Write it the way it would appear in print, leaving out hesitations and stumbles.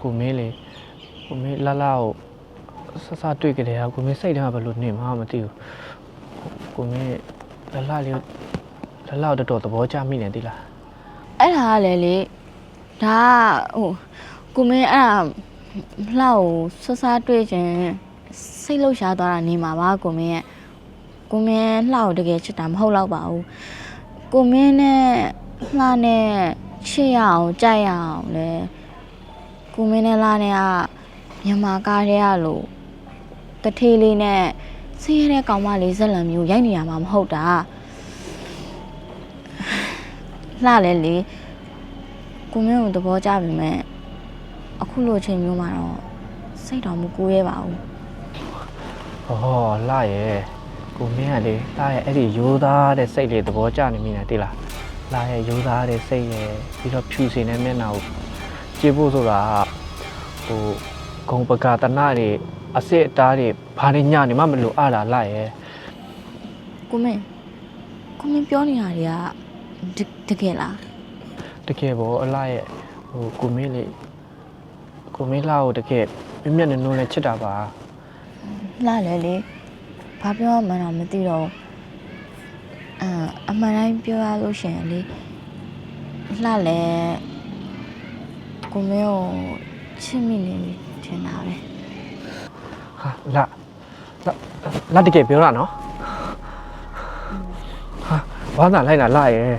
ကိုမင်းလေကိုမင်းလာကိုဆတွေ့ကြတယ်ဟာကိုမင်းစိတ်ထဲမှာဘယ်လိုနေမှမသိဘူးကိုမင်းလာလေးတော်တော်သဘောကျမိနေသီလား အဲ့ဒါကလည်းလေဒါကဟိုကိုမင်းအဲ့ဒါလှကိုဆတွေ့ခြင်းစိတ်လှုပ်ရှားသွားတာနေမှာပါကိုမင်းရဲ့ကိုမင်းလှကိုတကယ်ချစ်တာမဟုတ်တော့ပါဘူးကိုမင်းနဲ့လှနဲ့ချစ်ရအောင်ကြိုက်ရအောင်လေကိုမင်းနဲ့လှနဲ့ကမြန်မာကားထဲကလို့တထေးလေးနဲ့ဆေးရတဲ့ကောင်မလေးဇက်လံမျိုးရိုက်နေရမှာမဟုတ်တာလှလဲလေကိုမင်းကိုသဘောကျပြီမဲ့အခုလိုချိန်မျိုးမှာတော့စိတ်တော်မကူရဲပါဘူး ဟောလာရဲ့ကိုမင်းကလေလာရဲ့အဲ့ဒီရိုးသားတဲ့စိတ်လေးသဘောကျနေမိနေသီလားလာရဲ့ရိုးသားတဲ့စိတ်ရဲ့ပြီးတော့ဖြူစင်တဲ့မျက်နှာကိုကြည့်ဖို့ဆိုတာဟိုဂုံပကာတနာတွေအစစ်အသားတွေဘာတွေညနေမှမလို့အားလာလာရဲ့ ကိုမင်းပြောနေတာတွေကတကယ်လား တကယ်ပေါ့အလားရဲ့ဟိုကိုမင်းလေးကိုမင်းလာကိုတကယ်မြက်နဲ့နှုံးနဲ့ချစ်တာပါ လှလဲလေဘာပြောမှန်းတော့မသိတော့အမှန်တိုင်းပြောရလို့ရှိရင်လေလှလဲကိုမင်းကိုချစ်မိနေပြီထင်တာပဲ ဟာလာတကယ်ပြောတာနော်ဟာဘာသာလိုက်လာလာရဲ့